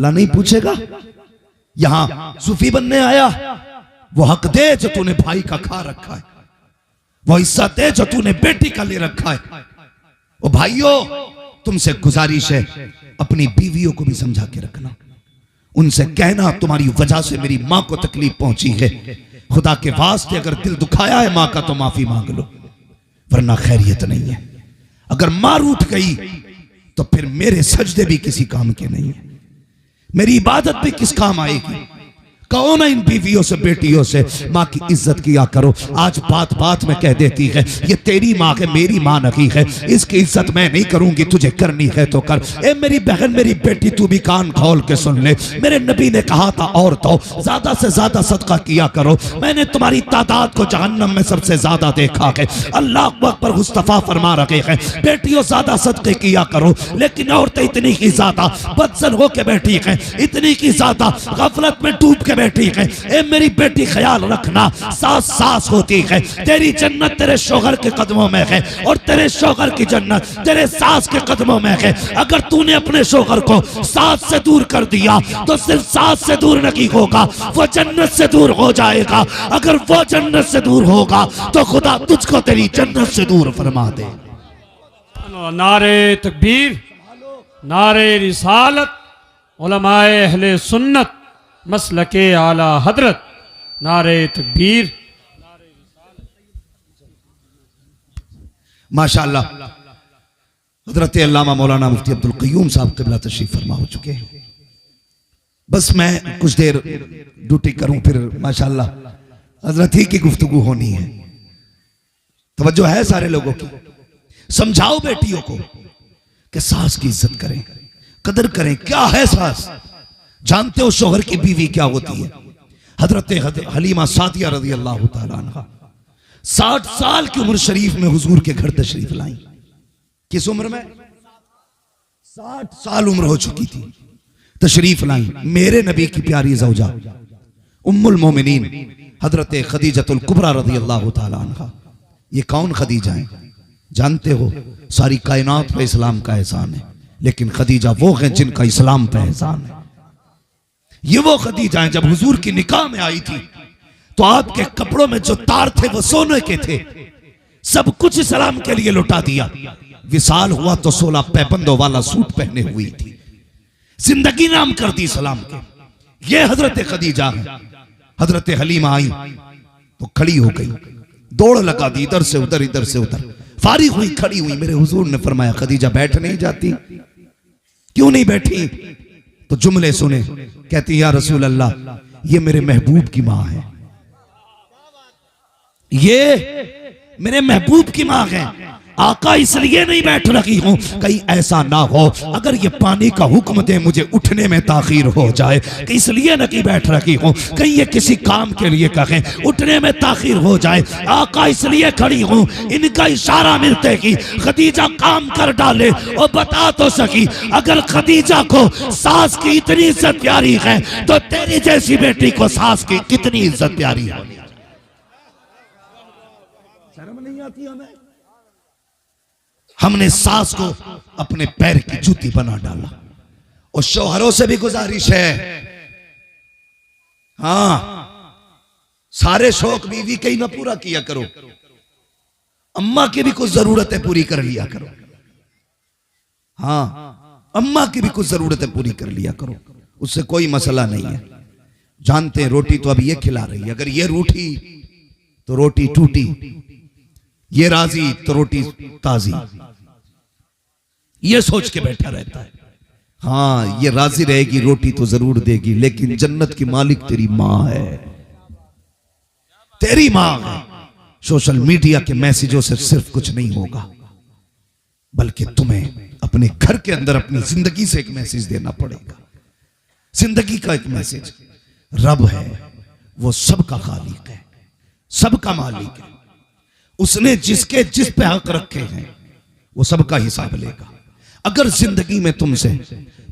अल्लाह नहीं पूछेगा? यहां सूफी बनने आया, वो हक दे जो तूने भाई का खा रखा है, वो हिस्सा दे जो तूने बेटी का ले रखा है। ओ भाइयों, तुमसे गुजारिश है, अपनी बीवियों को भी समझा के रखना। उनसे कहना तुम्हारी वजह से मेरी मां को तकलीफ पहुंची है, खुदा के वास्ते अगर दिल दुखाया है मां का तो माफी मांग लो, वरना खैरियत नहीं है। अगर मां रूठ गई तो फिर मेरे सजदे भी किसी काम के नहीं है, मेरी इबादत भी किस काम आएगी। कहो ना इन बीवियों से, बेटियों से, माँ की इज्जत किया करो। आज बात बात में कह देती है ये तेरी माँ है, मेरी माँ नहीं है, इसकी इज्जत मैं नहीं करूंगी, तुझे करनी है तो कर। ए मेरी बहन, मेरी बेटी, तू भी कान खोल के सुन ले। मेरे नबी ने कहा था औरतों ज्यादा से ज्यादा सदका किया करो, मैंने तुम्हारी तादाद को जहन्नम में सबसे ज्यादा देखा है। अल्लाह अकबर मुस्तफा फरमा रखे हैं बेटियों ज्यादा सदके किया करो, लेकिन औरतें इतनी ही ज्यादा बदसन होके बैठी हैं, इतनी ही ज्यादा गफलत में डूब के बैठी है। ए मेरी बेटी ख्याल रखना, सास सास होती है, तेरी जन्नत तेरे शोहर के कदमों में है और तेरे शोहर की जन्नत तेरे सास के कदमों में है। अगर तूने अपने शोहर को सास से दूर कर दिया तो सिर्फ सास से दूर नहीं होगा, वो जन्नत से दूर हो जाएगा। अगर वो जन्नत से दूर होगा तो खुदा तुझको तेरी जन्नत से दूर फरमा दे। नारे तकबीर, नारे रिसालत, उलमाए अहले सुन्नत, मसलके आला हजरत, नारे तकबीर। माशाअल्लाह हजरत अल्लामा मौलाना मुफ्ती अब्दुल क़य्यूम साहब क़िबला तशरीफ फरमा हो चुके हैं। बस मैं कुछ देर ड्यूटी करूं, फिर माशाअल्लाह हजरत ही की गुफ्तगू होनी है। तवज्जो है सारे लोगों की। समझाओ बेटियों को कि सास की इज्जत करें, कदर करें। क्या है सास? जानते हो शोहर की बीवी क्या होती है? हजरत हलीमा सादिया रज़ी अल्लाह तआला अन्हा 60 साल की उम्र शरीफ में हुजूर के घर तशरीफ लाई। किस उम्र में? 60 साल उम्र हो चुकी थी, तशरीफ लाई। मेरे नबी की प्यारी ज़ौजा उम्मुल मोमिनीन हजरत खदीजतुल कुबरा रज़ी अल्लाह तआला अन्हा। ये कौन खदीजा है? जानते हो सारी कायनात पे इस्लाम का एहसान है, लेकिन खदीजा वो है जिनका इस्लाम पे एहसान है। ये वो खदीजा है जब हुजूर की निकाह में आई थी तो आपके कपड़ों में जो तार थे वो सोने के थे, सब कुछ इस्लाम के लिए लुटा दिया। विसाल हुआ तो 16 पैबंदों वाला सूट पहने हुई थी, जिंदगी नाम कर दी इस्लाम के। ये हजरत खदीजा है। हजरत हलीमा आई तो खड़ी हो गई, दौड़ लगा दी, इधर से उधर, इधर से उधर, फारिग हुई, खड़ी हुई। मेरे हुजूर ने फरमाया खदीजा बैठ नहीं जाती? क्यों नहीं बैठी? तो जुमले सुने, कहती या रसूल अल्लाह ये मेरे महबूब की मां है, ये मेरे महबूब की मां है आका, इसलिए नहीं बैठ रही हूं। कहीं ऐसा ना हो अगर ये पानी का हुक्म दे मुझे उठने में ताखीर हो जाए, कि इसलिए नहीं बैठ रही हूं, कहीं ये किसी काम के लिए कहें उठने में ताखीर हो जाए। आका इसलिए खड़ी हूं, इनका इशारा मिलते ही खदीजा काम कर डाले। और बता तो सकी अगर खदीजा को सास की इतनी इज्जत प्यारी है तो तेरी जैसी बेटी को सास की कितनी इज्जत प्यारी है। शर्म नहीं आती हमें? हमने सास को अपने पैर की जूती बना डाला। और शौहरों से भी गुजारिश है, हाँ सारे शौक बीवी के ही ना पूरा किया करो, अम्मा की भी कुछ जरूरतें पूरी कर लिया करो। हाँ अम्मा की भी कुछ जरूरतें पूरी कर लिया करो, उससे कोई मसला नहीं है। जानते हैं रोटी तो अब ये खिला रही है, अगर ये रूठी तो रोटी टूटी, ये राजी तो रोटी ताजी, ये सोच के बैठा रहता है। हाँ ये राजी रहेगी रोटी तो जरूर देगी, लेकिन जन्नत की मालिक तेरी मां है, तेरी मां है। सोशल मीडिया के मैसेजों से सिर्फ कुछ नहीं होगा, बल्कि तुम्हें अपने घर के अंदर अपनी जिंदगी से एक मैसेज देना पड़ेगा। जिंदगी का एक मैसेज, रब है वो सबका खालिक है, सबका मालिक है, उसने जिसके जिस पे हक रखे हैं वो सबका हिसाब लेगा। अगर जिंदगी में तुमसे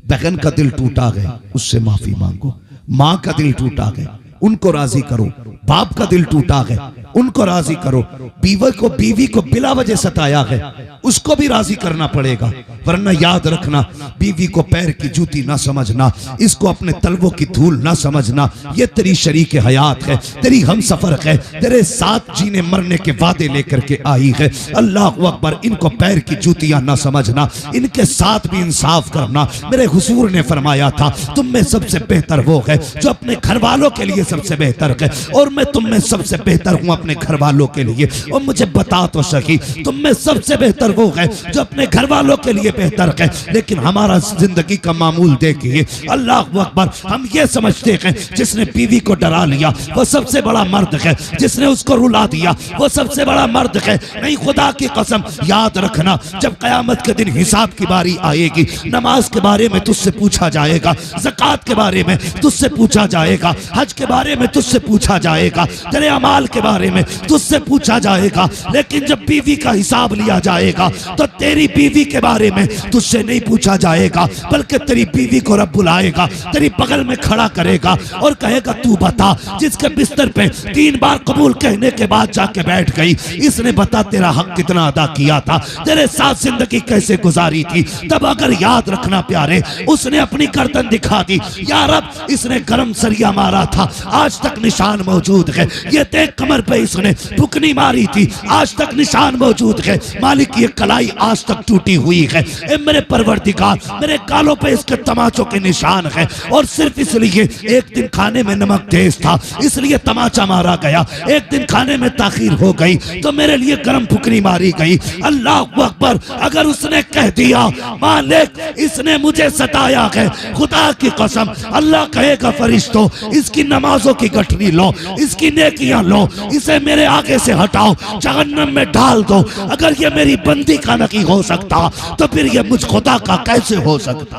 बहन का दिल टूटा है उससे माफी मांगो, मां का दिल टूटा है उनको राजी करो, बाप का दिल टूटा है उनको राजी करो, बीवी को बिला वजह सताया है उसको भी राजी करना पड़ेगा, वरना याद रखना, बीवी को पैर की जूती ना समझना, इसको अपने तलवों की धूल ना समझना। ये तेरी शरीक हयात है, तेरी हम सफर है, तेरे साथ जीने मरने के वादे लेकर के आई है। अल्लाह अकबर, इनको पैर की जूतियां ना समझना, इनके साथ भी इंसाफ करना। मेरे हुजूर ने फरमाया था, तुम में सबसे बेहतर वो है जो अपने घर वालों के लिए सबसे बेहतर है, और मैं तुम में सबसे बेहतर हूं अपने घर वालों के लिए। और मुझे बता तो सही, तुम में सबसे बेहतर वो है जो अपने घर वालों के लिए बेहतर है। लेकिन हमारा जिंदगी का मामूल देखिए, अल्लाह अकबर, हम ये समझते हैं जिसने बीवी को डरा लिया वो सबसे बड़ा मर्द है, जिसने उसको रुला दिया वो सबसे बड़ा मर्द है। नहीं, खुदा की कसम, याद रखना, जब कयामत के दिन हिसाब की बारी आएगी, नमाज के बारे में तुझसे पूछा जाएगा, ज़कात के बारे में तुझसे पूछा जाएगा, हज के बारे में तुझसे पूछा जाएगा, तेरे अमाल के बारे में तुझसे पूछा जाएगा। लेकिन जब बीवी का हिसाब लिया जाएगा तो तेरी बीवी के बारे में तुझसे नहीं पूछा जाएगा, बल्कि तेरी बीवी को रब बुलाएगा, तेरी बगल में खड़ा करेगा और कहेगा, तू बता, जिसके बिस्तर पे 3 बार कबूल कहने के बाद जाके बैठ गई, इसने बता तेरा हक कितना अदा किया था, तेरे साथ जिंदगी कैसे गुजारी थी। तब अगर याद रखना प्यारे, उसने अपनी गर्दन दिखा दी, या रब, इसने गरम सरिया मारा था, आज तक निशान मौजूद है, ये देख कमर पे इसने बुकनी मारी थी, आज तक निशान मौजूद है, मालिक ये कलाई आज तक टूटी हुई है। ए मेरे परवरदिगार, मेरे गालों पे इसके तमाचों के निशान है, और सिर्फ इसलिए एक दिन खाने में नमक तेज था इसलिए तमाचा मारा गया, एक दिन खाने में ताखीर हो गई तो मेरे लिए गरम फुकरी मारी गई। अल्लाह अकबर, अगर उसने कह दिया, मालिक इसने मुझे सताया है, खुदा की कसम, अल्लाह कहेगा, फरिश्तों, इसकी नमाजों की गठरी लो, इसकी नेकियां लो, इसे मेरे आगे से हटाओ, जहन्नम में डाल दो। अगर ये मेरी बंदी का नहीं हो सकता तो फिर ये मुझ खुदा का कैसे हो सकता।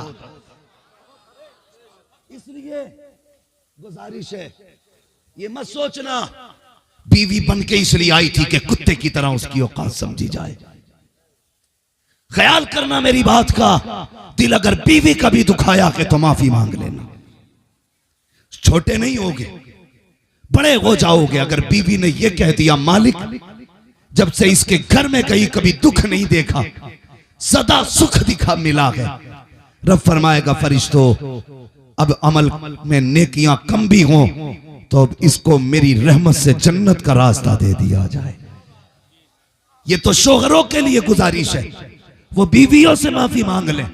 इसलिए गुजारिश है, ये मत सोचना बीवी बन के इसलिए आई थी कि कुत्ते की तरह उसकी औकात समझी जाए। ख्याल करना मेरी बात का, दिल अगर बीवी का भी दुखाया है तो माफी मांग लेना। छोटे नहीं होगे, बड़े हो जाओगे अगर बीवी ने यह कह दिया, मालिक जब से इसके घर में गई कभी दुख नहीं देखा, सदा सुख दिखा मिला है। रब फरमाएगा, फरिश्तों, अब अमल में नेकियां कम भी हों तो अब इसको मेरी रहमत से जन्नत का रास्ता दे दिया जाए। ये तो शोहरों के लिए गुजारिश है, वो बीवियों से माफी मांग लें,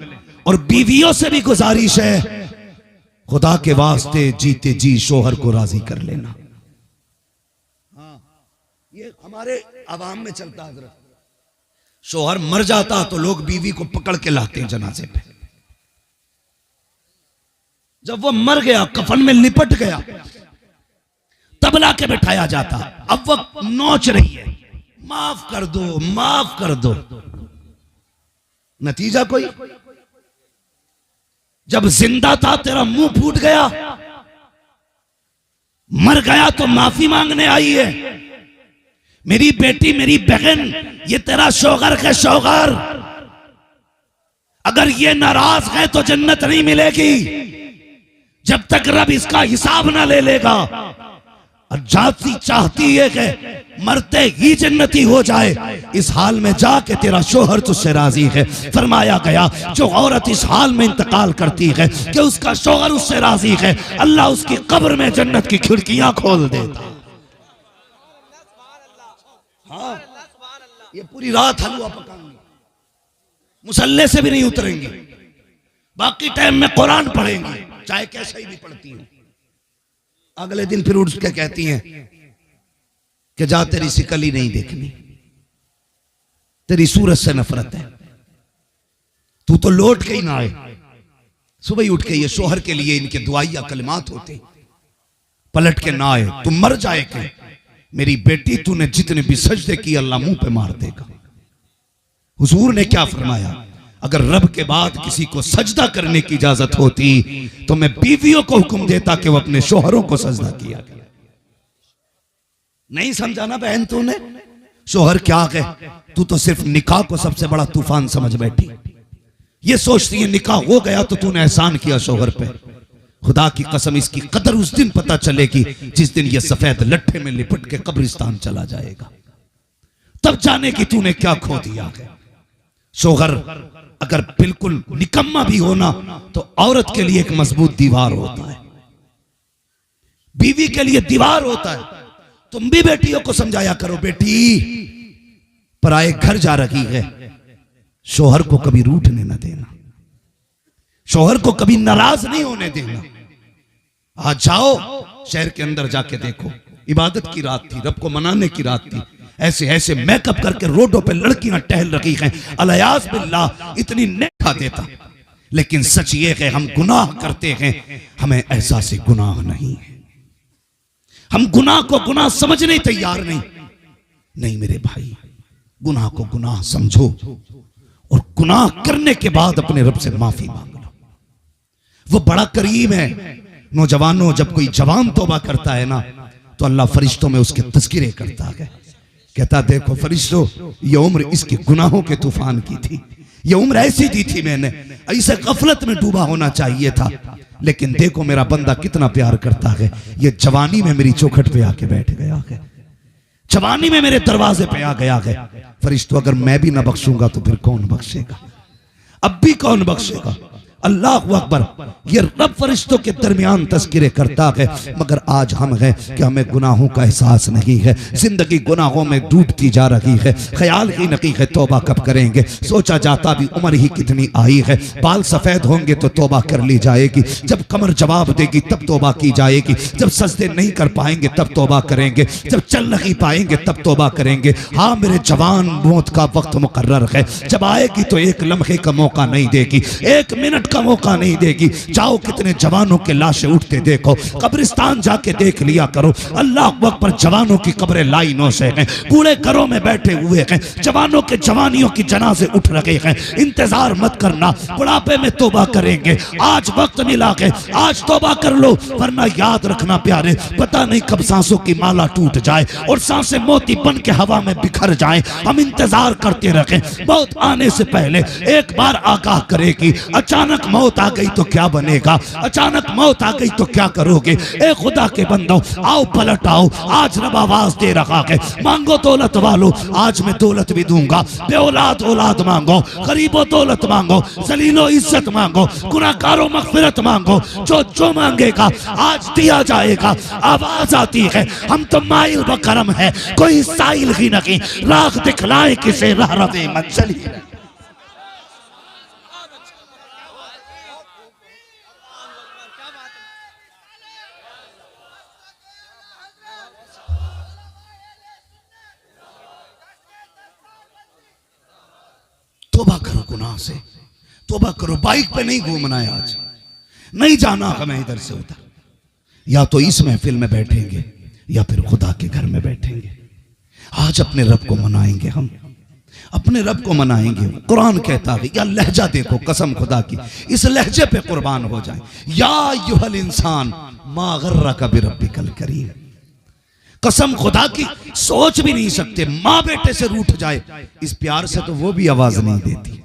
और बीवियों से भी गुजारिश है, खुदा के वास्ते जीते जी शोहर को राजी कर लेना। ये हमारे आवाम में चलता है, शोहर मर जाता तो लोग बीवी को पकड़ के लाते हैं जनाजे पे। जब वो मर गया, कफन में लिपट गया, तब ला के बैठाया जाता। अब वो नोच रही है, माफ कर दो, माफ कर दो। नतीजा कोई, जब जिंदा था तेरा मुंह फूट गया, मर गया तो माफी मांगने आई है। मेरी बेटी, मेरी बहन, ये तेरा शौहर है, शौहर। अगर ये नाराज है तो जन्नत नहीं मिलेगी जब तक रब इसका हिसाब ना ले लेगा। और जाती चाहती है कि मरते ही जन्नती हो जाए, इस हाल में जाके तेरा शोहर तुझसे राजी है। फरमाया गया, जो औरत इस हाल में इंतकाल करती है कि उसका शोहर उससे राजी है, अल्लाह उसकी कब्र में जन्नत की खिड़कियां खोल देता। हाँ, ये पूरी रात हलवा पकाएंगे, मुसल्ले से भी नहीं उतरेंगे, बाकी टाइम में कुरान पढ़ेंगे, चाहे कैसे ही भी पढ़ती हो। अगले दिन फिर उठ के कहती हैं कि जा, तेरी शिकल ही नहीं देखनी, तेरी सूरत से नफरत है, तू तो लौट के ही ना आए। सुबह ही उठ के ये शोहर के लिए इनके दुआइया कलिमात होते, पलट के ना आए, तुम मर जाए के मेरी बेटी, तूने जितने भी सजदे किए अल्लाह मुंह पे मार देगा। हुजूर ने क्या फरमाया, अगर रब के बाद किसी को सजदा करने की इजाजत होती तो मैं बीवियों को हुक्म देता कि वो अपने शोहरों को सजदा किया। नहीं समझा ना बहन तूने, शोहर क्या है, तू तो सिर्फ निकाह को सबसे बड़ा तूफान समझ बैठी। ये सोचती है निकाह हो गया तो तूने एहसान किया शोहर पे। खुदा की कसम, इसकी कदर उस दिन पता चलेगी जिस दिन ये सफेद लट्ठे में लिपट के कब्रिस्तान चला जाएगा, तब जाने की तूने क्या खो दिया है। शोहर अगर बिल्कुल निकम्मा भी होना तो औरत के लिए एक मजबूत दीवार होता है, बीवी के लिए दीवार होता है। तुम भी बेटियों को समझाया करो, बेटी पराए घर जा रही है, शोहर को कभी रूठने न देना, शोहर को कभी नाराज नहीं होने देना। आज जाओ शहर के अंदर जाके देखो, इबादत की रात थी, रब को मनाने की रात थी, ऐसे ऐसे मेकअप करके रोडों पे लड़कियां टहल रही हैं, अलयास बिल्लाह, इतनी नेखा देता। लेकिन सच ये है हम गुनाह करते हैं, हमें एहसास गुनाह नहीं है, हम गुनाह को गुनाह समझने तैयार नहीं। नहीं मेरे भाई, गुनाह को गुनाह समझो और गुनाह करने के बाद अपने रब से माफी मांग लो। वो बड़ा करीम है। नौजवानों, जब कोई जवान तौबा करता है ना तो अल्लाह फरिश्तों में उसके तज़किरे करता है, कहता देखो फरिश्तों, ये उम्र इसके गुनाहों के तूफान की थी, ये उम्र ऐसी दी थी मैंने, ऐसे गफलत में डूबा होना चाहिए था, लेकिन देखो मेरा बंदा कितना प्यार करता है, ये जवानी में मेरी चौखट पे आके बैठ गया है, जवानी में मेरे दरवाजे पे आ गया है। फरिश्तों, अगर मैं भी ना बख्शूंगा तो फिर कौन बख्शेगा? अब भी कौन बख्शेगा? अल्लाह अकबर। ये रब फरिश्तों के दरमियान तज़किरे करता है, मगर आज हम हैं कि हमें गुनाहों का एहसास नहीं है, जिंदगी गुनाहों में डूबती जा रही है, ख्याल ही नहीं है तौबा कब करेंगे, सोचा जाता भी उम्र ही कितनी आई है, बाल सफेद होंगे तो तौबा कर ली जाएगी, जब कमर जवाब देगी तब तौबा की जाएगी, जब सजदे नहीं कर पाएंगे तब तौबा करेंगे, जब चल नहीं पाएंगे तब तौबा करेंगे। हाँ मेरे जवान, मौत का वक्त मुकर्रर है, जब आएगी तो एक लम्हे का मौका नहीं देगी, एक मिनट का मौका नहीं देगी। जाओ कितने जवानों के लाशें उठते देखो, कब्रिस्तान जाके देख लिया करो, अल्लाह अकबर, जवानों की कब्रें लाइनों से हैं, बूढ़े घरों में बैठे हुए हैं, जवानों के जवानियों की जनाजे उठ रहे हैं। इंतजार मत करना, बुढ़ापे में तौबा करेंगे, आज वक्त मिला है, आज तौबा कर लो, वरना याद रखना प्यारे, पता नहीं कब सांसों की माला टूट जाए और सांसें मोती बन के हवा में बिखर जाएं। हम इंतजार करते रखें, मौत आने से पहले एक बार आगाह करेगी। अचानक मौत आ गई तो क्या बनेगा, अचानक मौत आ गई तो क्या करोगे? ए खुदा के बंदो, आओ पलट आओ, आज रब आवाज दे रहा है, मांगो दौलत वालों, आज मैं दौलत भी दूंगा, बे औलाद औलाद मांगो, गरीबो दौलत मांगो, जलीलो इज्जत मांगो, गुनाहगारों मगफिरत मांगो, जो जो मांगेगा आज दिया जाएगा। आवाज आती है, हम तो माइल बकरम है, कोई साइल ही नहीं, राख दिखलाए किसे राह रवे मंजिल। तौबा करो गुनाह से, तौबा करो। बाइक पे नहीं घूमना है, आज नहीं जाना हमें इधर से उधर, या तो इस महफिल में बैठेंगे या फिर खुदा के घर में बैठेंगे। आज अपने रब को मनाएंगे, हम अपने रब को मनाएंगे। कुरान कहता है, या लहजा देखो, कसम खुदा की, इस लहजे पे कुर्बान हो जाए। या अय्युहल इंसान मा गर्रका बिरब्बिकल करीम, कसम खुदा की, सोच भी नहीं सकते माँ बेटे से रूठ जाए, इस प्यार से तो वो भी आवाज नहीं देती।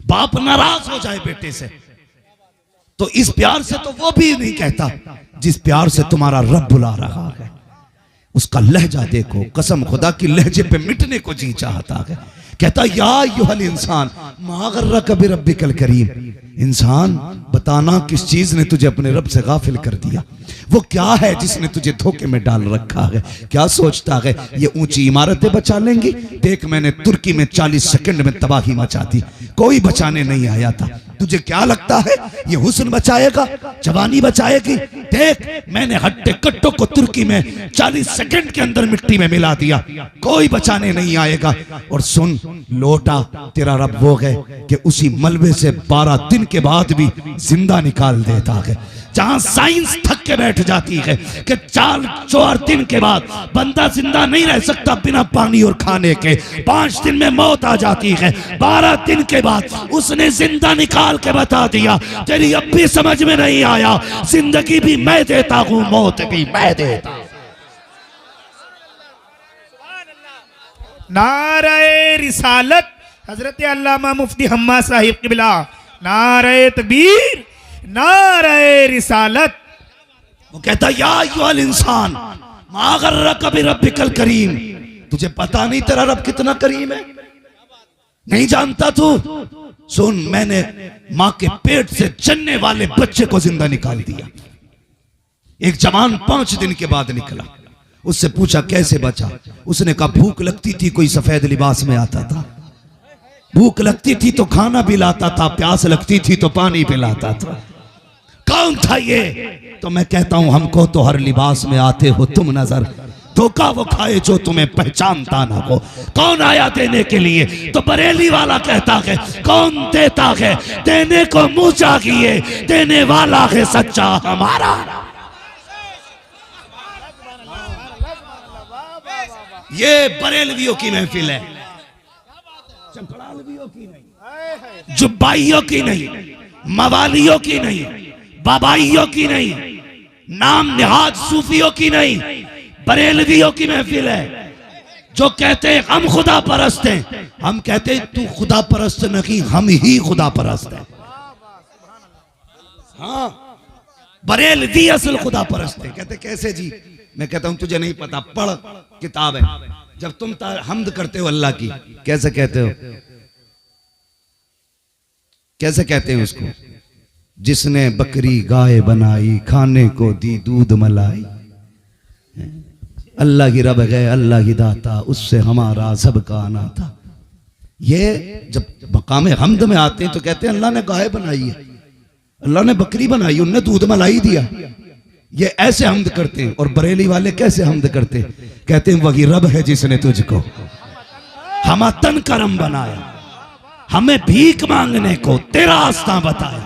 बाप नाराज हो जाए बेटे से तो इस प्यार से तो वो भी नहीं कहता, जिस प्यार से तुम्हारा रब बुला रहा है। उसका लहजा देखो, कसम खुदा की, लहजे पे मिटने को जी चाहता है। कहता या अय्युहल इंसान मा गर्रका बिरब्बिकल करीम, इंसान बताना किस चीज ने तुझे अपने रब से गाफिल कर दिया, वो क्या है जिसने तुझे धोखे में डाल रखा है। क्या सोचता है ये ऊंची इमारतें बचा लेंगी? देख मैंने तुर्की में 40 सेकंड में तबाही मचा दी, कोई बचाने नहीं आया था। तुझे क्या लगता है ये हुस्न बचाएगा, जवानी बचाएगी? देख मैंने हट्टे कट्टों को तुर्की में 40 सेकंड के अंदर मिट्टी में मिला दिया, कोई बचाने नहीं आएगा। और सुन लोटा, तेरा रब वो है कि उसी मलबे से 12 दिन के बाद भी जिंदा निकाल देता है। जहां साइंस थक के बैठ जाती है कि 4 दिन के बाद बंदा जिंदा नहीं रह सकता बिना पानी और खाने के, 5 दिन में मौत आ जाती है, 12 दिन के बाद उसने जिंदा निकाल के बता दिया, तेरी अब भी समझ में नहीं आया, जिंदगी भी मैं देता हूं, मौत भी मैं देता हूं। नारे रिसालत, हजरत अल्लामा मुफ्ती हम्मा साहिब क़िबला, नारे तकबीर, नारे रिसालत। वो कहता या अय्युहल इंसान मा गर्रका बिरब्बिकल करीम, तुझे पता नहीं तेरा रब कितना करीम है? नहीं जानता तू? सुन, मैंने मां के पेट से जन्ने वाले बच्चे को जिंदा निकाल दिया। एक जवान 5 दिन के बाद निकला। उससे पूछा कैसे बचा? उसने कहा भूख लगती थी, कोई सफेद लिबास में आता था, भूख लगती थी तो खाना भी लाता था, प्यास लगती थी तो पानी पिलाता था। कौन था ये? तो मैं कहता हूं हमको तो हर लिबास में आते हो तुम नजर, धोखा वो खाए जो तुम्हें पहचानता ना हो। कौन आया देने के लिए? तो बरेली वाला कहता है कौन देता है? देने को मुंह चाहिए, देने वाला है सच्चा हमारा। ये बरेलवियों की महफिल है, चपड़ालवियों की नहीं, जुब्बाइयों की नहीं, मवालियों की नहीं, बाबाइयों की नहीं, नाम निहाद सूफियों की नहीं, बरेलवियों की महफिल है। जो कहते हैं हम खुदा परस्त हैं, हम कहते हैं तू खुदा परस्त नहीं, हम ही खुदा परस्त हैं। हाँ, बरेलवी असल खुदा परस्त है। कहते कैसे जी? मैं कहता हूं तुझे नहीं पता, पढ़ किताब है। जब तुम हमद करते हो अल्लाह की, कैसे कहते हो? कैसे कहते हैं उसको? जिसने बकरी गाय बनाई, खाने को दी दूध मलाई, अल्लाह की रब है, अल्लाह की दाता, उससे हमारा सबका आना था। ये जब मकाम हमद में आते हैं तो कहते हैं अल्लाह ने गाय बनाई है, अल्लाह ने बकरी बनाई, उनने दूध मलाई दिया। ये ऐसे हमद करते हैं। और बरेली वाले कैसे हमद करते हैं? कहते हैं वही रब है जिसने तुझको हम तन करम बनाया, हमें भीख मांगने को तेरा आस्था बताया।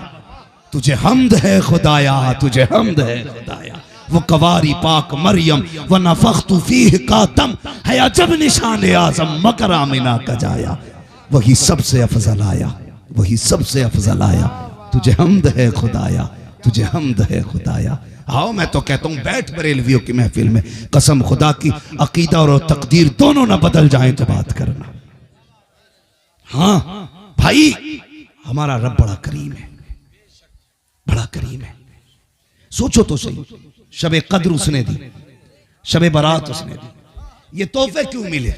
तुझे हमद है खुदाया, तुझे हमद है खुदाया। वो कवारी पाक मरियम व नफख्तु फीह का दम है अजब निशान आजम मकर आमिना का जाया। वही सबसे अफजल आया, वही सबसे अफजल आया। तुझे हमद है खुदाया, तुझे हमद है खुदाया। आओ, मैं तो कहता हूं बैठ बरेलवियों की महफिल में, कसम खुदा की अकीदा और तकदीर दोनों ना बदल जाएं तो बात करना। हाँ भाई, हमारा रब बड़ा करीम है, बड़ा करीम है। सोचो तो सही, शबे कद्र उसने दी, शबे बारात उसने दी। ये तोहफे क्यों मिले?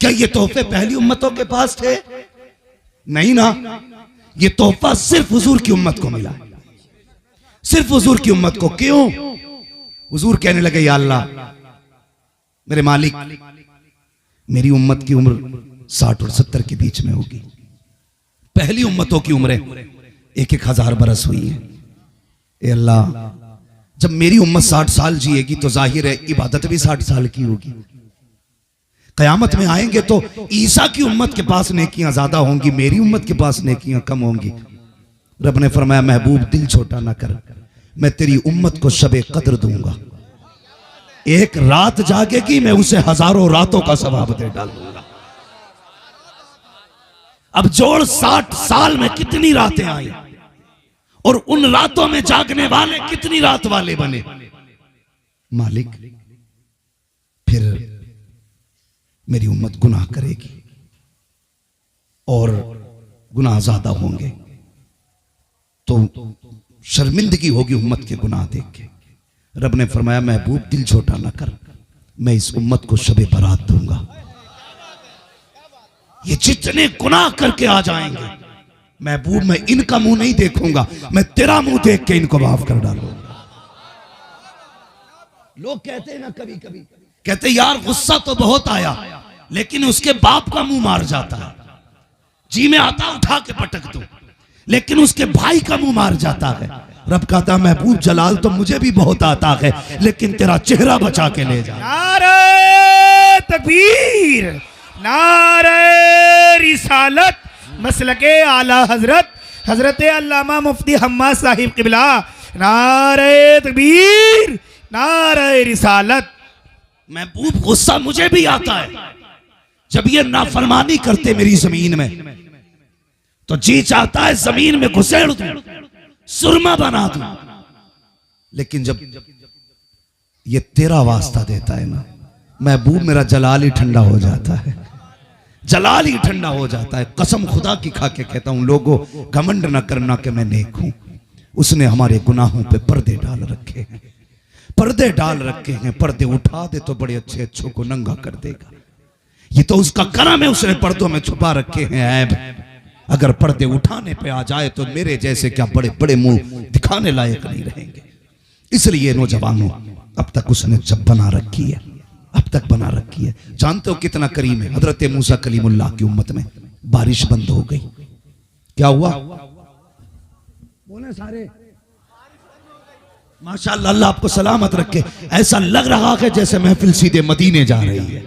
क्या ये तोहफे पहली उम्मतों के पास थे? नहीं ना, ये तोहफा सिर्फ हुजूर की उम्मत को मिला, सिर्फ हुजूर की उम्मत को। क्यों? हुजूर कहने लगे या अल्लाह मेरे मालिक, मेरी उम्मत की उम्र 60 और 70 के बीच में होगी। पहली उम्मतों की उम्रें 1-1000 बरस हुई है। ए अल्लाह, जब मेरी उम्मत 60 साल जिएगी तो जाहिर है इबादत भी 60 साल की होगी। कयामत में आएंगे तो ईसा की उम्मत के पास नेकियां ज्यादा होंगी, मेरी उम्मत के पास नेकियां कम होंगी। रब ने फरमाया महबूब दिल छोटा ना कर, मैं तेरी उम्मत को शबे कद्र दूंगा। एक रात जागेगी, मैं उसे हजारों रातों का सवाब दे डालूंगा। अब जोड़ 60 साल में कितनी रातें आई और उन रातों में जागने वाले कितनी रात वाले बने। मालिक, फिर मेरी उम्मत गुनाह करेगी और गुनाह ज्यादा होंगे तो शर्मिंदगी होगी उम्मत के गुनाह देख के। रब ने फरमाया महबूब दिल छोटा ना कर, मैं इस उम्मत को शबे बरात दूंगा। ये जितने गुनाह करके आ जाएंगे महबूब, मैं इनका मुंह नहीं देखूंगा, मैं तेरा मुंह देख के इनको माफ कर डालूंगा। लोग कहते हैं ना, कभी कभी कहते यार गुस्सा तो बहुत आया, लेकिन उसके बाप का मुंह मार जाता है। जी में आता उठा के पटक दो, लेकिन उसके भाई का मुंह मार जाता है। रब कहता महबूब जलाल तो मुझे भी बहुत आता है, लेकिन तेरा चेहरा बचा के ले जा। नारे तकबीर, नारे रिसालत, मसलके आला हजरत हजरत अल्लामा मुफ्ती हम्मा साहिब किबला। नारे तकबीर, नारे रिसालत। महबूब गुस्सा मुझे भी आता है, जब ये नाफरमानी करते मेरी जमीन में तो जी चाहता है जमीन में घुसेड़ दूं, सुरमा बना दूं। लेकिन जब ये तेरा वास्ता देता है ना महबूब, मेरा जलाल ही ठंडा हो जाता है, जलाल ही ठंडा हो जाता है। कसम खुदा की खा के कहता हूं लोगों, घमंड न करना कि मैं नेक हूं। उसने हमारे गुनाहों पे पर्दे डाल रखे हैं, पर्दे डाल रखे हैं। पर्दे उठा दे तो बड़े अच्छे अच्छों को नंगा कर देगा। ये तो उसका करम है, उसने पर्दों में छुपा रखे हैं ऐब। अगर पर्दे उठाने पे आ जाए तो मेरे जैसे क्या बड़े बड़े मुंह दिखाने लायक नहीं रहेंगे। इसलिए नौजवानों, अब तक उसने जब बना रखी है, अब तक बना रखी है। जानते हो कितना करीम है? हजरत मूसा कलीमुल्लाह की उम्मत में बारिश बंद हो गई। क्या हुआ? बोले सारे माशाअल्लाह, अल्लाह आपको सलामत रखे। ऐसा लग रहा है जैसे महफिल सीधे मदीने जा रही है।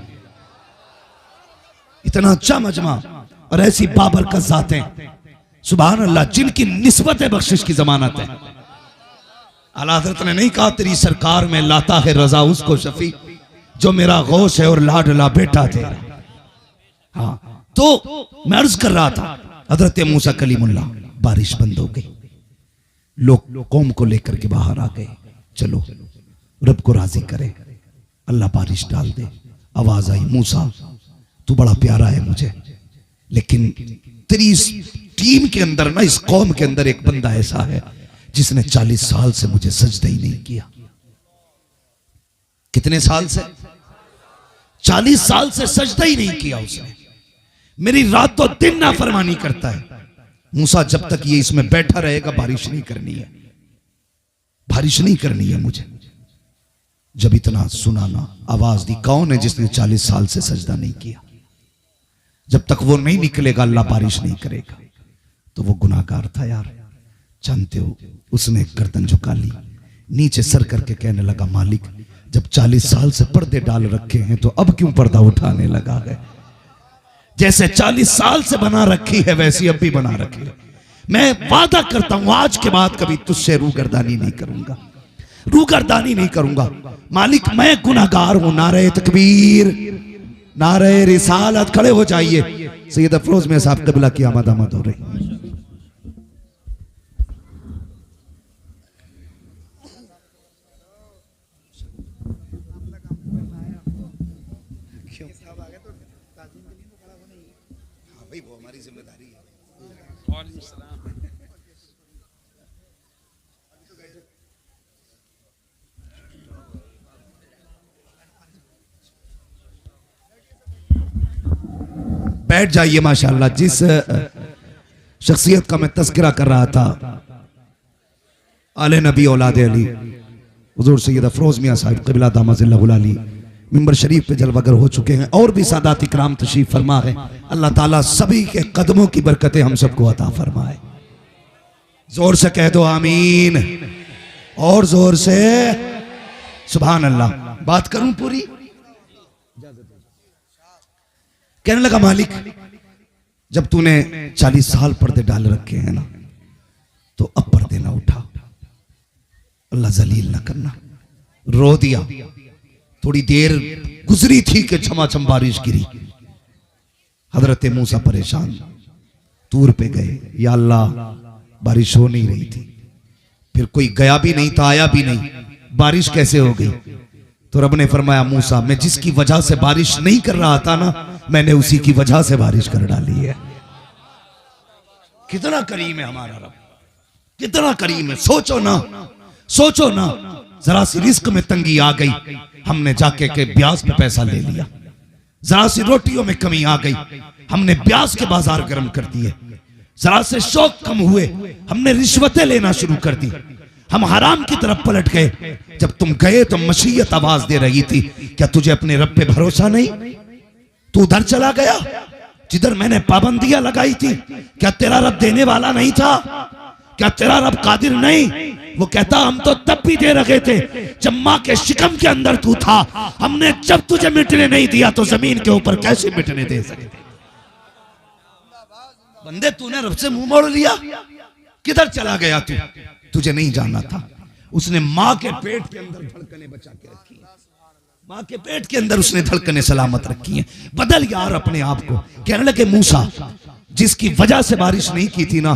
इतना अच्छा मजमा और ऐसी बाबरकत ज़ातें, सुभान अल्लाह, जिनकी निस्बत बख्शिश की जमानत है। आला हज़रत ने नहीं कहा तेरी सरकार में लाता है रजा उसको शफी जो मेरा गौश है और लाडला बेटा तेरा। हाँ, तो मैं अर्ज कर रहा था, हजरत मूसा कलीमुल्लाह, बारिश बंद हो गई। लोग कौम को लेकर के बाहर आ गए। चलो रब को राजी करे, अल्लाह बारिश डाल दे। आवाज आई, मूसा तू बड़ा प्यारा है मुझे, लेकिन तेरी इस टीम के अंदर ना, इस कौम के अंदर एक बंदा ऐसा है जिसने 40 साल से मुझे सजदा ही नहीं किया। कितने साल से? 40 साल से सजदा ही नहीं किया उसने। मेरी रातों दिन नाफरमानी करता है। मूसा जब तक ये इसमें बैठा रहेगा बारिश नहीं करनी है, बारिश नहीं करनी है मुझे। जब इतना सुना ना, आवाज दी, कौन है जिसने 40 साल से सजदा नहीं किया? जब तक वो नहीं निकलेगा अल्लाह बारिश नहीं करेगा। तो वो गुनाहगार था यार, जानते हो। उसने गर्दन झुका ली, नीचे सर करके कहने लगा, मालिक जब 40 साल से पर्दे डाल रखे हैं तो अब क्यों पर्दा उठाने लगा है? जैसे 40 साल से बना रखी है वैसी अब भी बना रखी है। मैं वादा करता हूं आज के बाद कभी तुझसे रूगर्दानी नहीं करूंगा, रूगर्दानी नहीं करूंगा। मालिक मैं गुनाहगार हूं। नारे तकबीर, नारे रिसालत। खड़े हो जाइए। सैयद अफरोज में साहब क़िबला की आमद हो रही। बैठ जाइए। माशाअल्लाह, जिस शख्सियत का मैं तज़किरा कर रहा था, आले नबी औलाद अली हुजूर सैयद अफरोज मियां साहब क़िबला दामजिल्लहुल अली मिंबर शरीफ पे जलवागर हो चुके हैं, और भी सादात इकराम तशरीफ फरमा है। अल्लाह ताला सभी के कदमों की बरकतें हम सबको अता फरमाए। जोर से कह दो आमीन, और जोर से सुभान अल्लाह। बात करूं पूरी? कहने लगा, मालिक जब तूने 40 साल पर्दे डाल रखे हैं ना, तो अब पर्दे ना उठा, अल्लाह जलील ना करना। रो दिया। थोड़ी देर गुजरी थी कि छमाछम बारिश गिरी। हजरत मूसा परेशान तूर पे गए, या अल्लाह बारिश हो नहीं रही थी। फिर कोई गया भी नहीं था, आया भी नहीं, बारिश कैसे हो गई? तो रब ने फरमाया, मूसा मैं जिसकी वजह से बारिश नहीं कर रहा था ना, मैंने उसी की वजह से बारिश कर डाली है। कितना करीम है हमारा रब, कितना करीम है। सोचो ना, सोचो ना, जरा सी रिस्क में तंगी आ गई, हमने जाके के ब्याज पे पैसा ले लिया। जरा सी रोटियों में कमी आ गई, हमने ब्याज के बाजार गर्म कर दिए। जरा से शौक कम हुए, हमने रिश्वतें लेना शुरू कर दी। हम हराम की तरफ पलट गए। जब तुम गए तो मशीयत आवाज दे रही थी, क्या तुझे अपने रब पे भरोसा नहीं? तू उधर चला गया जिधर मैंने पाबंदियां लगाई थी। क्या तेरा रब देने वाला नहीं था? क्या तेरा रब कादिर नहीं? वो कहता, हम तो तब भी दे रखे थे जब मां के शिकम के अंदर तू था। हमने जब तुझे मिटने नहीं दिया तो जमीन के ऊपर कैसे मिटने दे सके? बंदे तूने रब से मुंह मोड़ लिया, किधर चला गया तू? तुझे नहीं जानना था। उसने मां के पेट के अंदर धड़कने बचा के रखी है, मां के पेट के अंदर उसने धड़कने सलामत रखी हैं। बदल यार अपने आप को। कहने लगे, मूसा जिसकी वजह से बारिश नहीं की थी ना,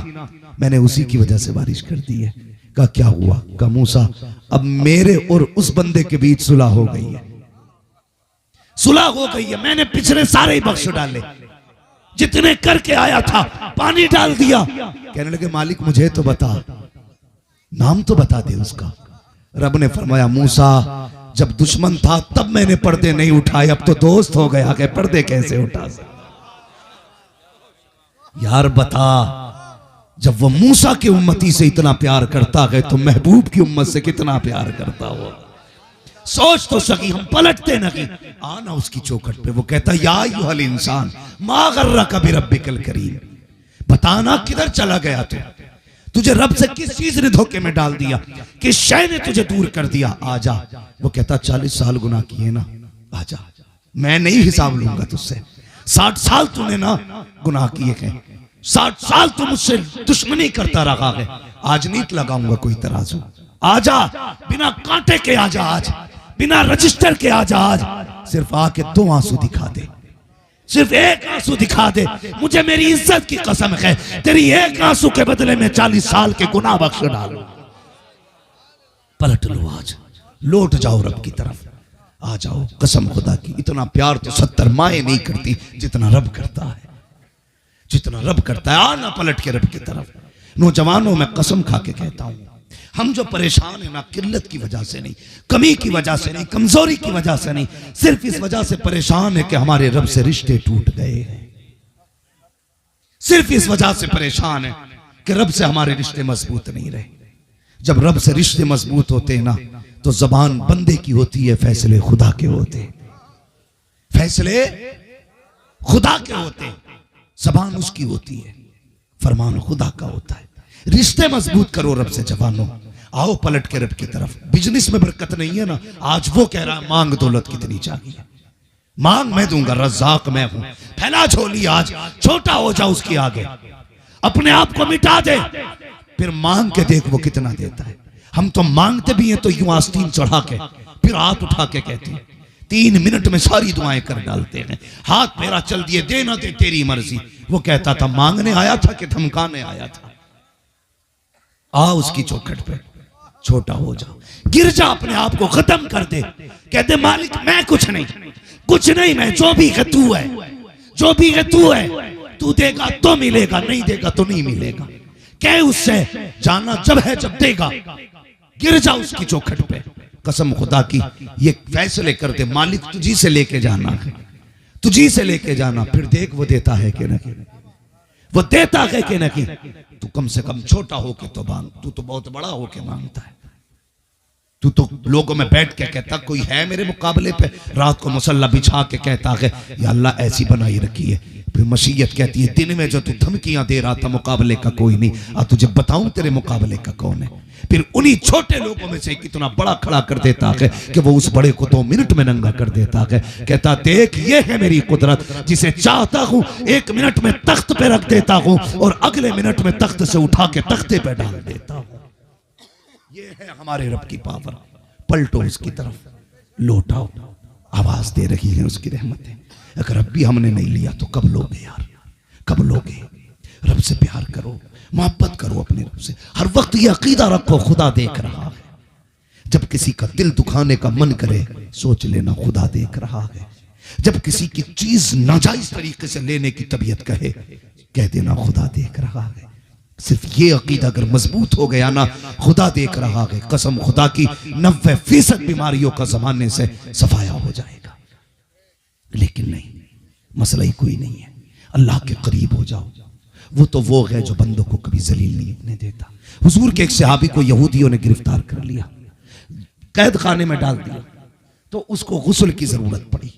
मैंने उसी की वजह से बारिश कर दी है। कहा क्या हुआ? कहा मूसा अब मेरे और उस बंदे के बीच सुलह हो गई है, सुलह हो गई है। मैंने पिछले सारे ही बख्श डाले, जितने करके आया था पानी डाल दिया। कहने लगे, मालिक मुझे तो बता, नाम तो बता दे उसका। रब ने फरमाया, मूसा जब दुश्मन था तब मैंने पर्दे नहीं उठाए, अब तो दोस्त हो गया कि पर्दे कैसे उठा सकता। यार बता, जब वो मूसा की उम्मती से इतना प्यार करता है तो महबूब की उम्मत से कितना प्यार करता हो। सोच तो सकी, हम पलटते नहीं। आना उसकी चौखट पे, वो कहता या अय्युहल इंसान मा गर्रका बिरब्बिकल करीम, बताना किधर चला गया तू, तुझे रब से किस चीज ने धोखे में डाल दिया, किस शय ने तुझे दूर कर दिया, आजा। वो कहता 40 साल गुनाह किए ना, आजा, मैं नहीं हिसाब लूंगा तुझसे। 60 साल तूने ना गुनाह किए हैं, 60 साल तू मुझसे दुश्मनी करता रहा है, आज नहीं लगाऊंगा कोई तराजू, आजा, बिना कांटे के आजा, आज बिना रजिस्टर के आजा, आज सिर्फ आके 2 आंसू दिखा दे, सिर्फ 1 आंसू दिखा दे, मुझे मेरी इज्जत की कसम है, तेरी 1 आंसू के बदले में 40 साल के गुनाह बख्श डालू। पलट लो, आज लौट जाओ रब की तरफ, आ जाओ। कसम खुदा की, इतना प्यार तो 70 माएं नहीं करती जितना रब करता है, जितना रब करता है। आना पलट के रब की तरफ। नौजवानों, मैं कसम खा के कहता हूं, हम जो परेशान है ना, किल्लत की वजह से नहीं, कमी की वजह से नहीं, कमजोरी की वजह से नहीं, सिर्फ इस वजह से परेशान है कि हमारे रब से रिश्ते टूट गए हैं। सिर्फ इस वजह से परेशान है कि रब से हमारे रिश्ते मजबूत नहीं रहे। जब रब से रिश्ते मजबूत होते हैं ना, तो जबान बंदे की होती है, फैसले खुदा के होते, फैसले खुदा के होते, जबान उसकी होती है, फरमान खुदा का होता है। रिश्ते मजबूत करो रब से जवानों, आओ पलट के रब की तरफ। बिजनेस में बरकत नहीं है ना, आज वो कह रहा है मांग दौलत कितनी चाहिए, मांग मैं दूंगा, रज़ाक मैं हूं, फैला झोली, आज छोटा हो जा उसके आगे, अपने आप को मिटा दे, फिर मांग के देख वो कितना देता है। हम तो मांगते भी हैं तो यूं आस्तीन चढ़ा के, फिर हाथ उठा के कहते हैं, 3 मिनट में सारी दुआएं कर डालते हैं, हाथ मेरा चल दिए, दे ना दे तेरी मर्जी। वो कहता था मांगने आया था कि धमकाने आया था। आ उसकी चौखट पे, छोटा हो जा, गिर जा, अपने आप को खत्म कर दे, कहते मालिक मैं कुछ नहीं, कुछ नहीं, मैं जो भी है तू है, जो भी है तू है, तू देगा तो मिलेगा, नहीं देगा तो नहीं मिलेगा। कह उससे जाना जब है जब देगा, गिर जा उसकी चौखट पे। कसम खुदा की, ये फैसले कर दे, मालिक तुझी से लेके जाना है, तुझी से लेके जाना, फिर देख वो देता है कि नहीं, वो देता है कि नहीं। तू कम से कम छोटा होके तो मांग, तू तो बहुत बड़ा होके मांगता है। तू तो लोगों में बैठ के कहता कोई है मेरे मुकाबले पे, रात को मुसल्ला बिछा के कहता है या अल्लाह ऐसी बनाई रखी है। फिर मशीयत कहती है दिन में जो तू धमकियां दे रहा था मुकाबले का कोई नहीं, आ तुझे बताऊं तेरे मुकाबले का कौन है। फिर उन्हीं छोटे लोगों में से कितना बड़ा खड़ा कर देता है कि वो उस बड़े को 2 मिनट में नंगा कर देता है। कहता देख ये है मेरी कुदरत, जिसे चाहता हूं 1 मिनट में तख्त पे रख देता हूं और अगले मिनट में तख्त से उठा के तख्ते पे डाल देता हूं। ये है हमारे रब की पावर। पलटो उसकी तरफ, लौटाओ, आवाज दे रही है उसकी रहमतें। अगर अब भी हमने नहीं लिया तो कब लोगे यार, कब लोगे। रब से प्यार करो, मोहब्बत करो अपने रब से। हर वक्त ये अकीदा रखो खुदा देख रहा है। जब किसी का दिल दुखाने का मन करे सोच लेना खुदा देख रहा है। जब किसी की चीज नाजायज तरीके से लेने की तबीयत कहे कह देना खुदा देख रहा है। सिर्फ ये अकीदा अगर मजबूत हो गया ना, खुदा देख रहा है, कसम खुदा की 90% बीमारियों का जमाने से सफाया हो जाएगा। लेकिन नहीं, मसला ही कोई नहीं है। अल्लाह के करीब हो जाओ। वो है जो बंदों को कभी जलील नहीं होने देता। हुजूर के एक सहाबी को यहूदियों ने गिरफ्तार कर लिया, कैद खाने में डाल दिया, तो उसको गुस्ल की जरूरत पड़ी,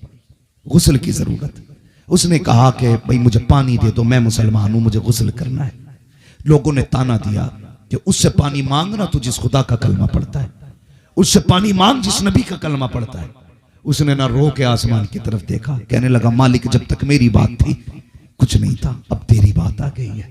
गुस्ल की जरूरत। उसने कहा कि भाई मुझे पानी दे दो, मैं मुसलमान हूं, मुझे गुस्ल करना है। लोगों ने ताना दिया कि उससे पानी मांगना तो जिस खुदा का कलमा पड़ता है, उससे पानी मांग जिस नबी का कलमा पड़ता है। उसने ना रो के आसमान की तरफ देखा, कहने लगा मालिक जब तक मेरी बात थी कुछ नहीं था, अब तेरी बात आ गई है,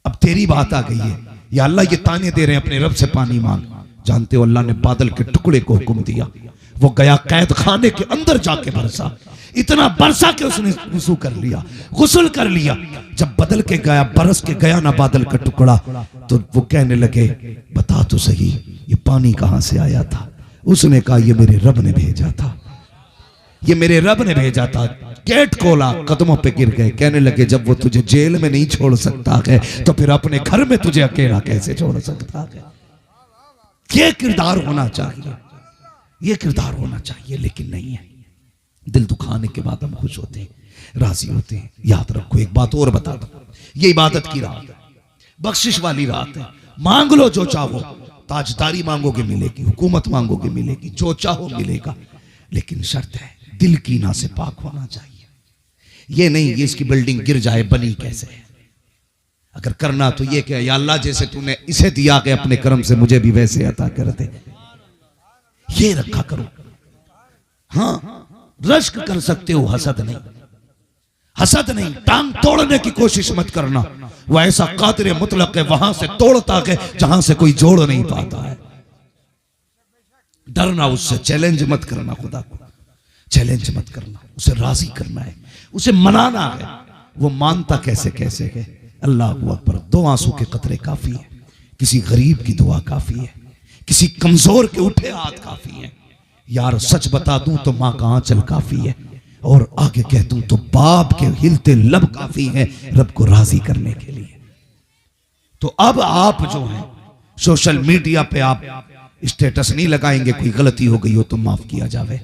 अब तेरी बात आ गई है। या अल्लाह ये ताने दे रहे हैं अपने रब से पानी मांग। जानते हो अल्लाह ने बादल के टुकड़े को हुक्म दिया, वो गया कैद खाने के अंदर जाके बरसा, इतना बरसा के उसने वुज़ू कर लिया, गुस्ल कर लिया। जब बदल के गया, बरस के गया ना बादल का टुकड़ा, तो वो कहने लगे बता तो सही ये पानी कहां से आया था। उसने कहा ये मेरे रब ने भेजा था, ये मेरे रब ने भेजा था। गेट खोला, कदमों पे गिर गए, कहने लगे जब वो तुझे जेल में नहीं छोड़ सकता है तो फिर अपने घर में तुझे अकेला कैसे छोड़ सकता है। ये किरदार होना चाहिए, ये किरदार होना चाहिए, लेकिन नहीं है। दिल दुखाने के बाद हम खुश होते हैं। राजी होते हैं। याद रखो, एक बात और बता दो, ये इबादत की रात है, बख्शिश वाली रात है। मांग लो जो चाहो, ताजदारी मांगोगे मिलेगी, हुकूमत मांगोगे मिलेगी, जो चाहो मिलेगा, लेकिन शर्त है दिल कीना से पाक होना चाहिए। ये नहीं ये इसकी बिल्डिंग गिर जाए, बनी कैसे है। अगर करना तो ये क्या, या अल्लाह जैसे तूने इसे दिया कि अपने कर्म से मुझे भी वैसे अता कर दे, ये रखा करो। हाँ, रश्क कर सकते हो, हसद नहीं। हसद नहीं, टांग तोड़ने की कोशिश मत करना। वह ऐसा कादिर मुतलक है, वहां से तोड़ता है जहां से कोई जोड़ नहीं पाता है। डरना उससे, चैलेंज मत करना, खुदा को चैलेंज मत करना, उसे राजी करना है, उसे मनाना है। वो मानता कैसे कैसे है। अल्लाह अकबर। 2 आंसू के कतरे काफी है, किसी गरीब की दुआ काफी है, किसी कमजोर के उठे हाथ काफी है। यार सच बता दूं तो मां का आंचल काफी है, और आगे कह दूं तो बाप के हिलते लब काफी है रब को राजी करने के लिए। तो अब आप जो हैं सोशल मीडिया पे आप स्टेटस नहीं लगाएंगे, कोई गलती हो गई हो तो माफ किया जावे,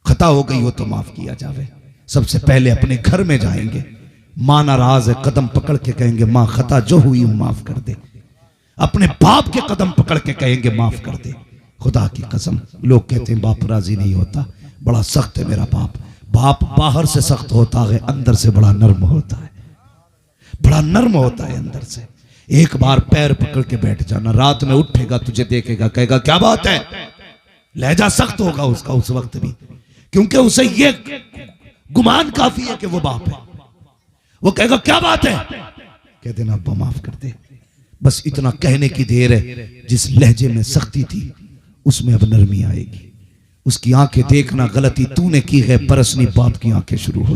खता हो गई हो तो माफ किया जावे। सबसे पहले अपने घर में जाएंगे, मां नाराज है, कदम पकड़ के कहेंगे मां खता जो हुई हूं माफ कर दे। अपने बाप के कदम पकड़ के कहेंगे माफ कर दे। खुदा की कसम, लोग कहते हैं बाप राजी नहीं होता, बड़ा सख्त है मेरा बाप। बाप बाहर से सख्त होता है, अंदर से बड़ा नर्म होता है, बड़ा नर्म होता है अंदर से। एक बार पैर पकड़ के बैठ जाना, रात में उठेगा, तुझे देखेगा, कहेगा क्या बात है। लहजा सख्त होगा उसका उस वक्त भी, क्योंकि उसे ये गुमान काफी है कि वो बाप है। वो कहेगा क्या बात है, कह देना अब्बा माफ कर दे। बस इतना कहने की देर है, जिस लहजे में सख्ती थी उसमें अब नरमी आएगी। उसकी आंखें देखना, गलती तूने की है, परसनी बाप की आंखें शुरू हो